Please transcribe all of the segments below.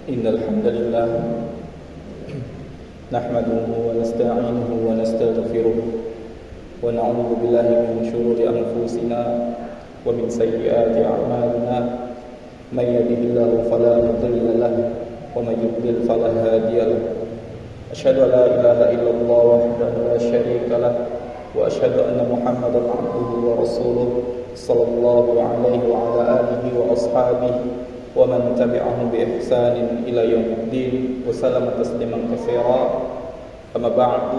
إن الحمد لله نحمده ونستعينه ونستغفره ونعوذ بالله من شرور أنفسنا ومن سيئات أعمالنا من يهده الله فلا مضل له ومن يضلل فلا هادي له أشهد أن لا إله إلا الله وحده لا شريك له وأشهد أن محمدا عبده ورسوله صلى الله عليه وعلى آله وأصحابه ومن تبعهم بإحسان إلى يوم الدين وسلم تسليما كثيرا. أما بعد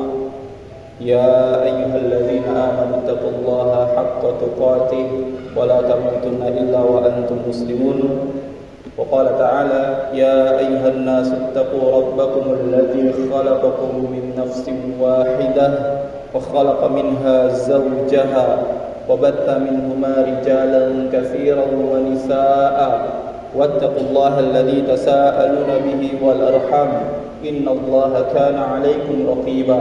يا أيها الذين آمنوا اتقوا الله حق تقاته ولا تموتن إلا وأنتم مسلمون. وقال تعالى يا أيها الناس اتقوا ربكم الذي خلقكم من نفس واحدة وخلق منها زوجها وبث منهما رجالا كثيرا ونساء واتقوا الله الذي تساءلون به والأرحام إن الله كان عليكم رقيبا.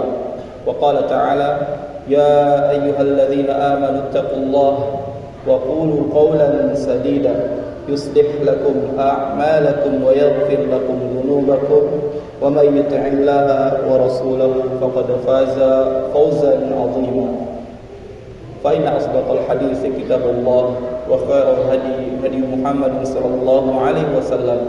وقال تعالى يا أيها الذين آمنوا اتقوا الله وقولوا قولا سديدا يصلح لكم أعمالكم ويغفر لكم ذنوبكم ومن يطع الله ورسوله فقد فاز فوزا عظيما. فإن أصدق الحديث كتاب الله وخير الهدي هدي محمد صلى الله عليه وسلم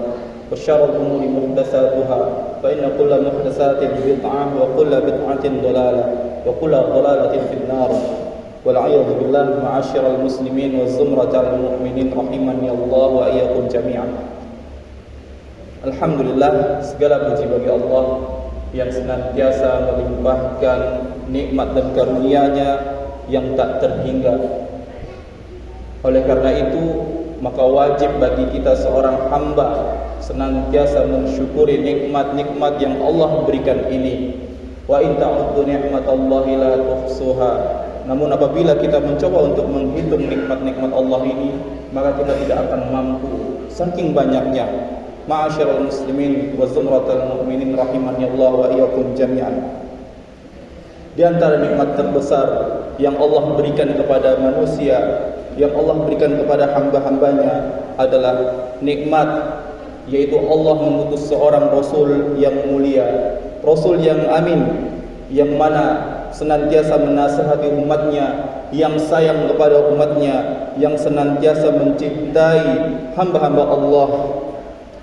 وشر الأمور محدثاتها فإن كل محدثات بدعة وكل بدعة ضلالة وكل ضلالة في النار والعياذ بالله. معاشر المسلمين والزمرة المؤمنين rahimani Allah wa iyyakum jami'an. Alhamdulillah, segala puji bagi Allah yang senantiasa melimpahkan nikmat dan karunia-Nya yang tak terhingga. Oleh karena itu, maka wajib bagi kita seorang hamba senantiasa mensyukuri nikmat-nikmat yang Allah berikan ini. Wa in ta'uddu ni'matallahi la tuhsuha. Namun apabila kita mencoba untuk menghitung nikmat-nikmat Allah ini, maka kita tidak akan mampu, saking banyaknya. Ma'asyiral muslimin wa zumratal mu'minin rahimani Allah wa iyyakum jami'an. Di antara nikmat terbesar yang Allah berikan kepada manusia, yang Allah berikan kepada hamba-hambanya adalah nikmat, yaitu Allah mengutus seorang Rasul yang mulia, Rasul yang amin, yang mana senantiasa menasihati umatnya, yang sayang kepada umatnya, yang senantiasa mencintai hamba-hamba Allah.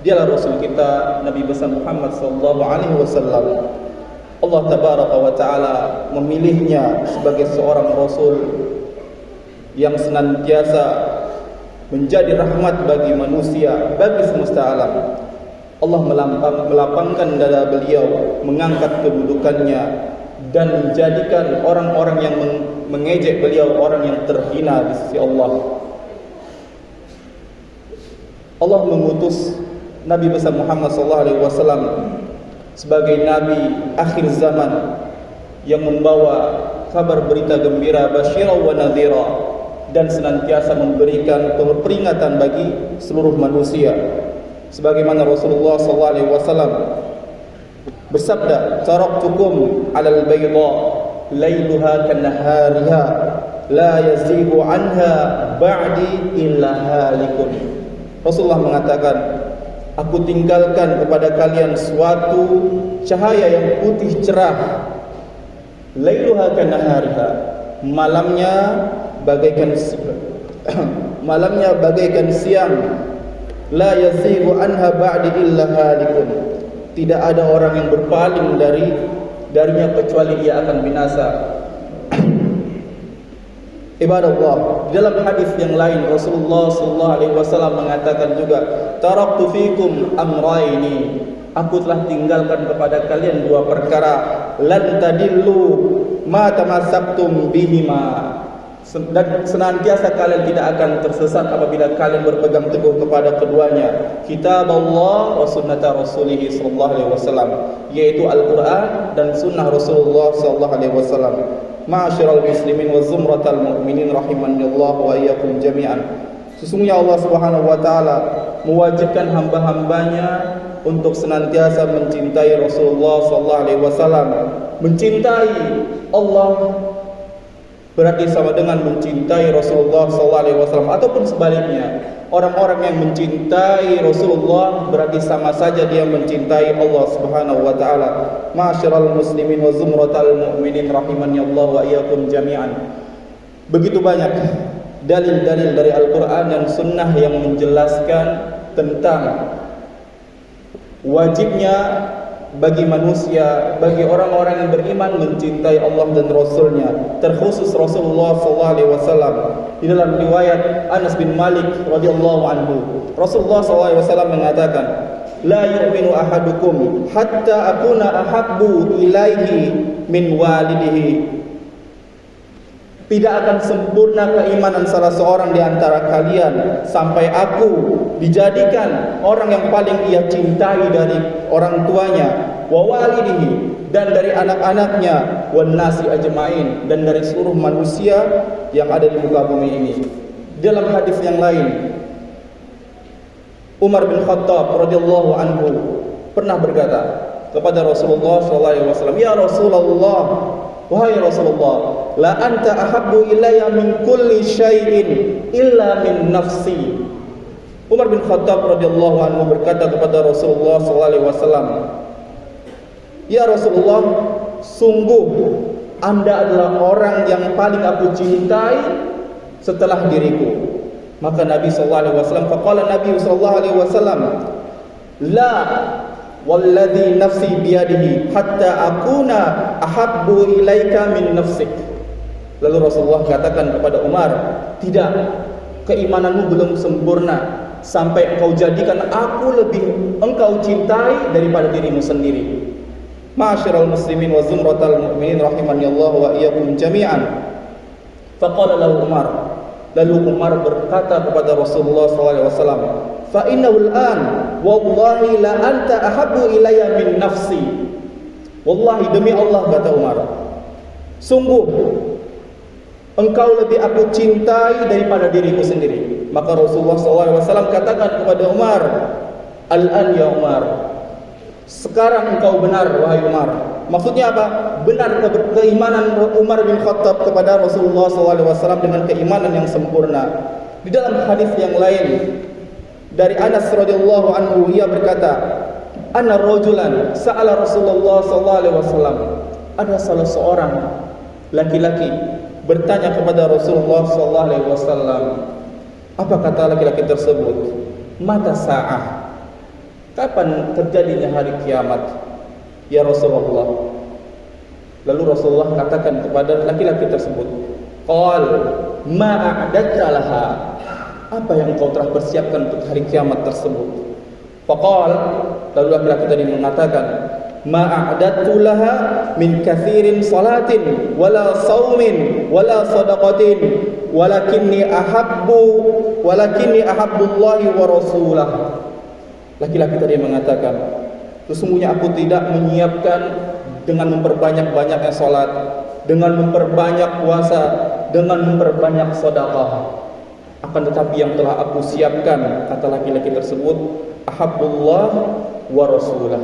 Dialah Rasul kita, Nabi besar Muhammad sallallahu alaihi wasallam. Allah tabaraka wa taala memilihnya sebagai seorang Rasul yang senantiasa menjadi rahmat bagi manusia, bagi semesta alam. Allah melapangkan dada beliau, mengangkat kedudukannya, dan menjadikan orang-orang yang mengejek beliau orang yang terhina di sisi Allah. Allah mengutus Nabi besar Muhammad sallallahu alaihi wasallam sebagai nabi akhir zaman yang membawa kabar berita gembira, basyira wa nadhira, dan senantiasa memberikan peringatan bagi seluruh manusia. Sebagaimana Rasulullah sallallahu alaihi wasallam bersabda, taraktukum 'alal bayda lailuha kanahariha la yazighu 'anha ba'di illa halikun. Rasulullah mengatakan, aku tinggalkan kepada kalian suatu cahaya yang putih cerah, lailuha kanahariha, malamnya bagaikan siang, la yazighu anha ba'di illa halikun, tidak ada orang yang berpaling darinya kecuali ia akan binasa. Ibadallah, di dalam hadis yang lain Rasulullah sallallahu alaihi wasallam mengatakan juga, taraktu fikum amrayni, aku telah tinggalkan kepada kalian dua perkara, lan tadillu ma tamassaktum bihima, dan senantiasa kalian tidak akan tersesat apabila kalian berpegang teguh kepada keduanya, kitab Allah wa sunnata rasulih sallallahu alaihi wasallam, yaitu Al-Quran dan sunnah Rasulullah sallallahu alaihi wasallam. Ma'asyiral muslimin wa zumratal mu'minin rahimani Allah wa iyyakum jami'an. Sesungguhnya Allah Subhanahu wa taala mewajibkan hamba-hambanya untuk senantiasa mencintai Rasulullah sallallahu alaihi wasallam, mencintai Allah berarti sama dengan mencintai Rasulullah SAW, ataupun sebaliknya, orang-orang yang mencintai Rasulullah berarti sama saja dia mencintai Allah Subhanahu wa taala. Ma'asyiral muslimin wa zumratal mu'minin rahimani Allah wa iyyakum jami'an. Begitu banyak dalil-dalil dari Al-Qur'an dan Sunnah yang menjelaskan tentang wajibnya bagi manusia, bagi orang-orang yang beriman mencintai Allah dan Rasulnya, terkhusus Rasulullah SAW. Di dalam riwayat Anas bin Malik radhiyallahu anhu, Rasulullah SAW mengatakan, la yu'minu ahadukum hatta akuna ahabbu ilaihi min walidihi. Tidak akan sempurna keimanan salah seorang di antara kalian sampai aku dijadikan orang yang paling ia cintai dari orang tuanya, wa walidihi, dan dari anak-anaknya, wan nasi ajmain, dan dari seluruh manusia yang ada di muka bumi ini. Dalam hadis yang lain, Umar bin Khattab radhiyallahu anhu pernah berkata kepada Rasulullah SAW, ya Rasulullah, wahai Rasulullah, la anta ahabbu ilayya min kulli syai'in illa min nafsi. Umar bin Khattab radhiyallahu anhu berkata kepada Rasulullah SAW, ya Rasulullah, sungguh Anda adalah orang yang paling aku cintai setelah diriku. Maka Nabi SAW, faqala Nabi SAW, la walladhi nafsi biyadihi hatta akuna ahabbu ilaika min nafsik. Lalu Rasulullah katakan kepada Umar, tidak, keimananmu belum sempurna sampai engkau jadikan aku lebih engkau cintai daripada dirimu sendiri. Ma'asyiral muslimin wa zumratal mu'minin rahimani Allah wa iyyakum jami'an. Faqala lahu Umar, lalu Umar berkata kepada Rasulullah SAW, fa innahu al-an wallahi la anta ahabbu ilayya min nafsi. Wallahi, demi Allah, kata Umar, sungguh engkau lebih aku cintai daripada diriku sendiri. Maka Rasulullah SAW katakan kepada Umar, al-an ya Umar, sekarang engkau benar wahai Umar. Maksudnya apa? Benar keimanan Umar bin Khattab kepada Rasulullah SAW dengan keimanan yang sempurna. Di dalam hadis yang lain dari Anas radhiyallahu anhu, ia berkata, anna rajulan sa'ala Rasulullah SAW. Ada salah seorang laki-laki bertanya kepada Rasulullah SAW. Apa kata laki-laki tersebut? Mata sa'ah, kapan terjadinya hari kiamat, ya Rasulullah? Lalu Rasulullah katakan kepada laki-laki tersebut, qal ma a'dadta laha, apa yang kau telah persiapkan untuk hari kiamat tersebut? Faqal, lalu laki-laki tadi mengatakan, ma a'dadtu laha min kathirin salatin wala saumin wala sadaqatin walakinni ahabbullahi wa rasulah. Laki-laki tadi mengatakan, sesungguhnya aku tidak menyiapkan dengan memperbanyak-banyaknya salat, dengan memperbanyak puasa, dengan memperbanyak sedekah. Akan tetapi yang telah aku siapkan, kata laki-laki tersebut, ahabbullah wa rasulah,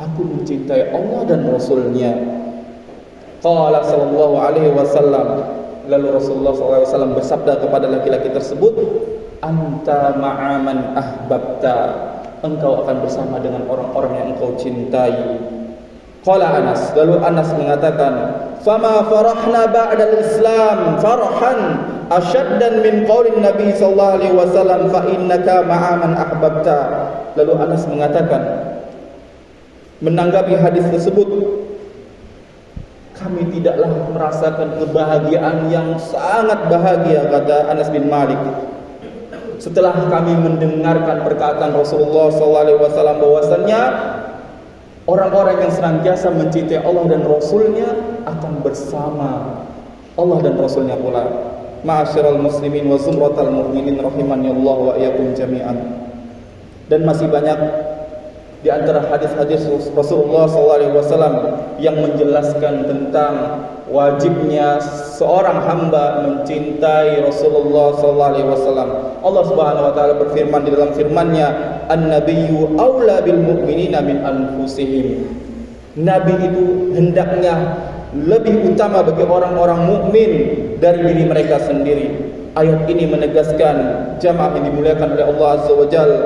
aku mencintai Allah dan Rasulnya. Qala sallallahu alaihi wasallam, lalu Rasulullah SAW bersabda kepada laki-laki tersebut, anta ma'aman ahbabta, engkau akan bersama dengan orang-orang yang engkau cintai. Qala Anas, lalu Anas mengatakan, fama farahna ba'dal Islam farhan asyaddan min qaulin Nabi sallallahu alaihi wasallam fa innaka ma'aman ahbabta. Lalu Anas mengatakan, menanggapi hadis tersebut, kami tidaklah merasakan kebahagiaan yang sangat bahagia, kata Anas bin Malik, setelah kami mendengarkan perkataan Rasulullah SAW bahwasannya orang-orang yang senantiasa mencintai Allah dan Rasulnya akan bersama Allah dan Rasulnya pula. Ma'asyiral muslimin wa zumratal mu'minin rahimani Allah wa iyyakum jami'an. Dan masih banyak di antara hadis-hadis Rasulullah SAW yang menjelaskan tentang wajibnya seorang hamba mencintai Rasulullah SAW. Allah Subhanahu wa taala berfirman di dalam firman-Nya, "An-nabiyyu aula bil mu'minina min anfusihim." Nabi itu hendaknya lebih utama bagi orang-orang mukmin dari diri mereka sendiri. Ayat ini menegaskan jamaah yang dimuliakan oleh Allah Azza wa Jalla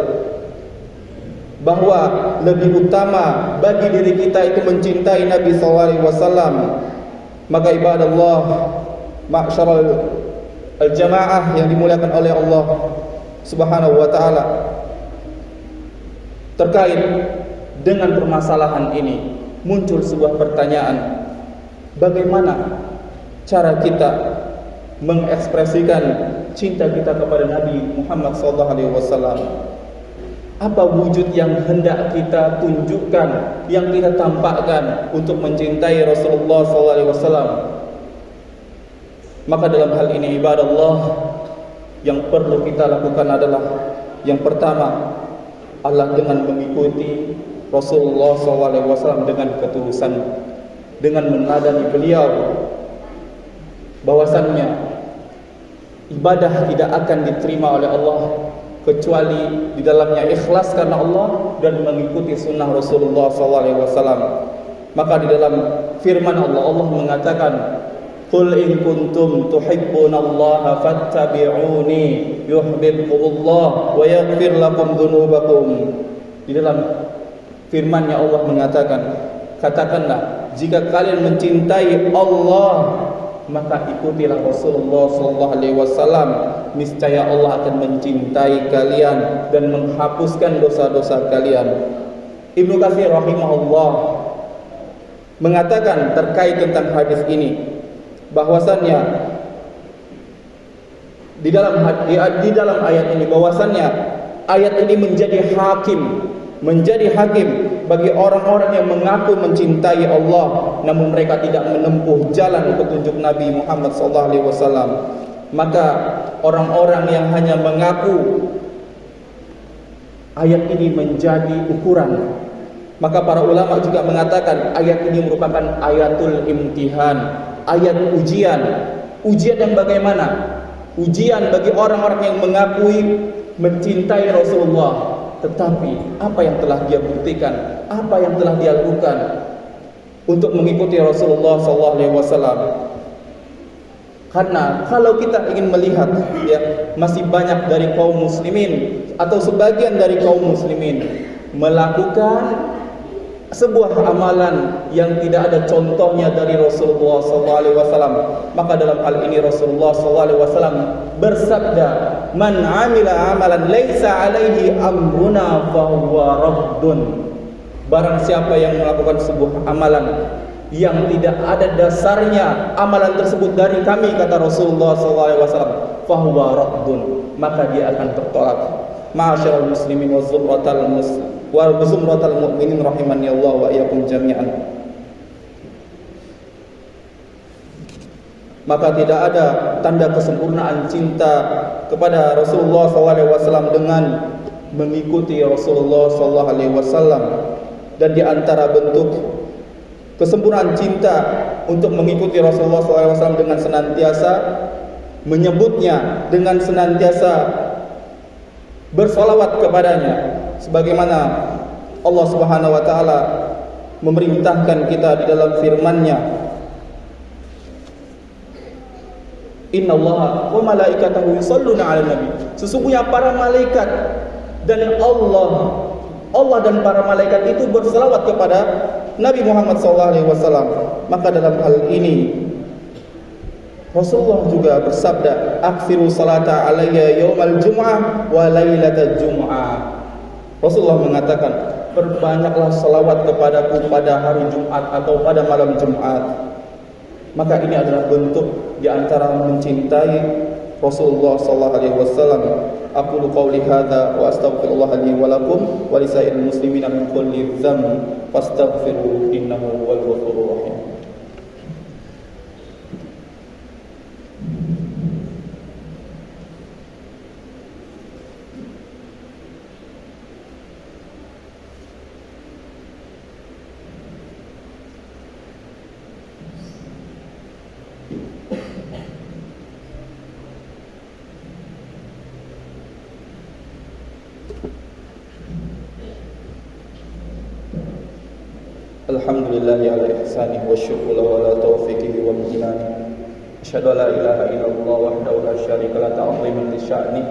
bahwa lebih utama bagi diri kita itu mencintai Nabi SAW. Maka ibadallah, ma'syaral al-jamaah yang dimuliakan oleh Allah Subhanahu wa taala, terkait dengan permasalahan ini muncul sebuah pertanyaan, bagaimana cara kita mengekspresikan cinta kita kepada Nabi Muhammad SAW? Apa wujud yang hendak kita tunjukkan, yang kita tampakkan untuk mencintai Rasulullah SAW? Maka dalam hal ini ibadallah, yang perlu kita lakukan adalah yang pertama adalah dengan mengikuti Rasulullah SAW dengan ketulusan, dengan meneladani beliau, bahwasannya ibadah tidak akan diterima oleh Allah kecuali di dalamnya ikhlas karena Allah dan mengikuti sunnah Rasulullah SAW. Maka di dalam firman Allah, Allah mengatakan, "Qul in kuntum tuhibbunallaha fattabi'uni yuhibbukumullah wa yaghfir lakum dzunubakum." Di dalam firman-Nya Allah mengatakan, katakanlah, jika kalian mencintai Allah, maka ikutilah Rasulullah SAW. Niscaya Allah akan mencintai kalian dan menghapuskan dosa-dosa kalian. Ibnu Katsir rahimahullah mengatakan terkait tentang hadis ini, bahwasannya di dalam ayat ini, bahwasannya ayat ini menjadi hakim bagi orang-orang yang mengaku mencintai Allah namun mereka tidak menempuh jalan petunjuk Nabi Muhammad SAW. Maka orang-orang yang hanya mengaku, ayat ini menjadi ukuran. Maka para ulama juga mengatakan ayat ini merupakan ayatul imtihan, ayat ujian. Ujian yang bagaimana? Ujian bagi orang-orang yang mengakui mencintai Rasulullah, tetapi apa yang telah dia buktikan, apa yang telah dia lakukan untuk mengikuti Rasulullah SAW. Karena kalau kita ingin melihat, ya, masih banyak dari kaum muslimin atau sebagian dari kaum muslimin melakukan sebuah amalan yang tidak ada contohnya dari Rasulullah SAW. Maka dalam hal ini Rasulullah SAW bersabda, "Man amila amalan laisa alaihi amruna fahuwa raddun." Barang siapa yang melakukan sebuah amalan yang tidak ada dasarnya amalan tersebut dari kami, kata Rasulullah SAW, fahuwa raddun, maka dia akan tertolak. Ma'asyiral muslimin wa zumratal mu'minin rahimani Allah wa iyyakum jami'an. Maka tidak ada tanda kesempurnaan cinta kepada Rasulullah SAW dengan mengikuti Rasulullah SAW. Dan di antara bentuk kesempurnaan cinta untuk mengikuti Rasulullah SAW dengan senantiasa menyebutnya, dengan senantiasa bersolawat kepadanya, sebagaimana Allah Subhanahu wa taala memerintahkan kita di dalam firman-Nya, "Innallaha wa malaikatahu yusholluna 'alan nabi." Sesungguhnya para malaikat dan Allah dan para malaikat itu berselawat kepada Nabi Muhammad SAW. Maka dalam hal ini Rasulullah juga bersabda, "Aktsiru salata alayya yaumal jum'ah wa lailatal jum'ah." Rasulullah mengatakan, perbanyaklah salawat kepadaku pada hari Jumat atau pada malam Jumat. Maka ini adalah bentuk di antara mencintai Rasulullah SAW. Aqulu qawli hadza wa astaghfirullah li wa lakum wa lisa'iril muslimina min kulli dhanbin fastaghfiruhu innahu huwal ghafurur rahim. Alhamdulillahi ala ihsanihi wa syukru lahu ala taufiqihi wa amtinani. Asyhadu an la ilaha illallah wahdahu la syarika lahu ta'ziman li sya'ni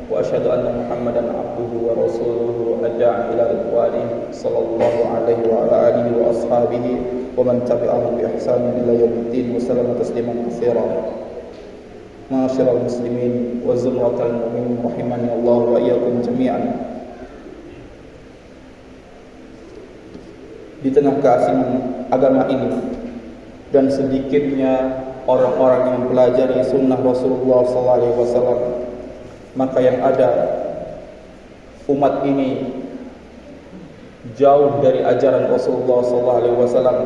wa asyhadu anna Muhammadan abduhu wa rasuluhu adda'a ila ridwanihi sallallahu alaihi wa ala alihi wa ashabihi wa man tabi'ahum bi ihsanin ila yaumiddin wa sallama tasliman katsiran. Ma'asyiral muslimin wa zumratal mu'minin rahimani Allah wa iyyakum jami'an. Di tengah keasingan agama ini dan sedikitnya orang-orang yang mempelajari sunnah Rasulullah SAW, maka yang ada umat ini jauh dari ajaran Rasulullah SAW.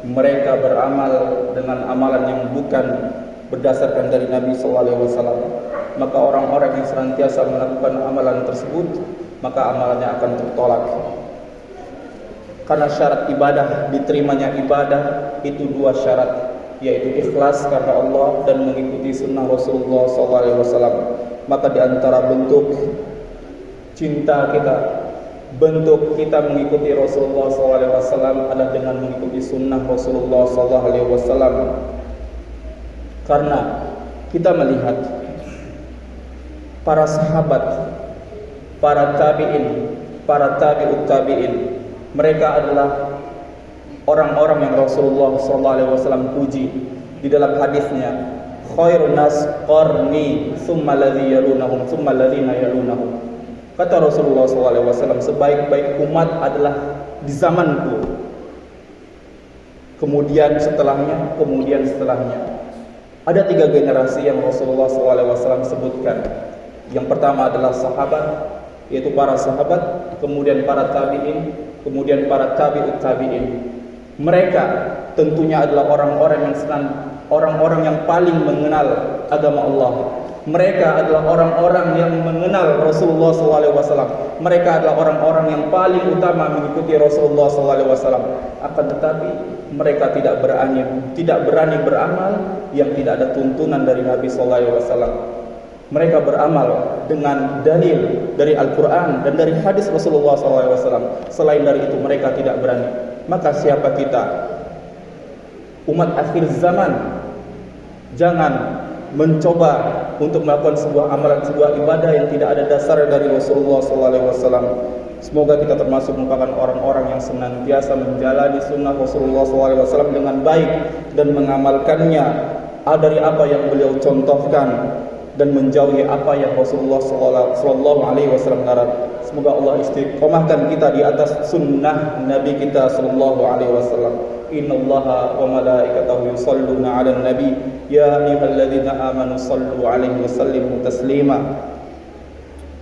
Mereka beramal dengan amalan yang bukan berdasarkan dari Nabi SAW. Maka orang-orang yang senantiasa melakukan amalan tersebut, maka amalannya akan tertolak. Karena syarat ibadah, diterimanya ibadah itu dua syarat, yaitu ikhlas karena Allah dan mengikuti sunnah Rasulullah SAW. Maka di antara bentuk cinta kita, bentuk kita mengikuti Rasulullah SAW adalah dengan mengikuti sunnah Rasulullah SAW. Karena kita melihat para sahabat, para tabi'in, para tabi'ut tabi'in, mereka adalah orang-orang yang Rasulullah SAW puji di dalam hadisnya, khairun nas qarni thumma alladhi yalunahum thumma alladhina yalunahum. Kata Rasulullah SAW, sebaik-baik umat adalah di zamanku, kemudian setelahnya, kemudian setelahnya. Ada 3 generasi yang Rasulullah SAW sebutkan. Yang pertama adalah sahabat, yaitu para sahabat, kemudian para tabi'in, kemudian para tabi'ut tabi'in. Mereka tentunya adalah orang-orang yang paling mengenal agama Allah. Mereka adalah orang-orang yang mengenal Rasulullah SAW. Mereka adalah orang-orang yang paling utama mengikuti Rasulullah SAW. Akan tetapi mereka tidak berani beramal yang tidak ada tuntunan dari Nabi SAW. Mereka beramal dengan dalil dari Al-Quran dan dari hadis Rasulullah SAW. Selain dari itu mereka tidak berani. Maka siapa kita, umat akhir zaman, jangan mencoba untuk melakukan sebuah amalan, sebuah ibadah yang tidak ada dasar dari Rasulullah SAW. Semoga kita termasuk merupakan orang-orang yang senantiasa menjalani sunnah Rasulullah SAW dengan baik dan mengamalkannya dari apa yang beliau contohkan dan menjauhi apa yang Rasulullah SAW larang. Semoga Allah istiqomahkan kita di atas sunnah Nabi kita SAW. Innallaha wa malaikatahu yusalluna 'alan nabi ya ayyuhalladzina amanu sallu 'alaihi wa sallimu taslima.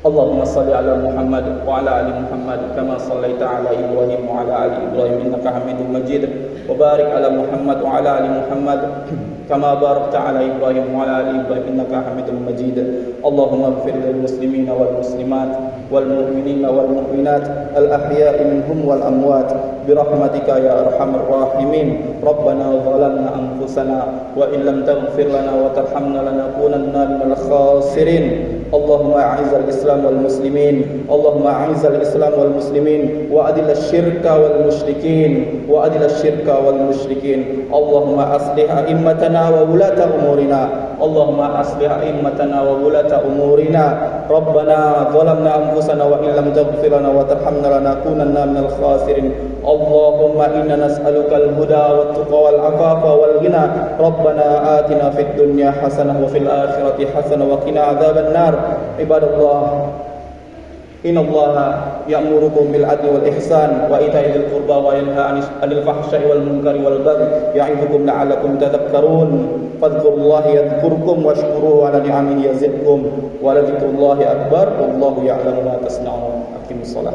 Allahumma salli ala Muhammad wa ala ali Muhammad kama sallaita ala Ibrahim wa ala ali Ibrahim innaka Hamidum Majid. Wa barik ala Muhammad wa ala ali Muhammad kama barakta ala Ibrahim wa ala ali Ibrahim innaka Hamidum Majid. Allahumma ighfir lil muslimina wal muslimat wal mu'minina wal mu'minat al ahya'i minhum wal amwat birahmatika ya arhamar rahimin. Rabbana zalamna anfusana wa in lam taghfir lana wa tarhamna lanakunanna minal khasirin. Allahumma a'izal Islam wal muslimin, Allahumma a'izal Islam wal muslimin wa adil asy-syirka wal musyrikin, wa adil asy-syirka wal musyrikin. Allahumma aslih a'immatana wa wulata umurina, Allahumma aslih a'immatana wa wulata umurina. Rabbana zalamna anfusana wa in lam taghfir lana wa tarhamna lanakunanna minal khasirin. Allahumma inna nas'aluka al-huda wat tuqa wal afafa wal ghina. Rabbana atina fid dunya hasanah wa fil akhirati hasanah wa qina adzaban nar. Ibadallah, innallaha ya'murukum bil adli wal ihsan wa ita'i dzil qurba wa yanha 'anil fahsya'i wal munkari wal baghi ya'idukum la'allakum tadhakkarun. Fadhkurullaha yadhkurkum washkuruhu 'ala ni'amihi yazidkum wa la dzikrullahi akbar wallahu ya'lamu ma tasna'un. Aqimus shalah.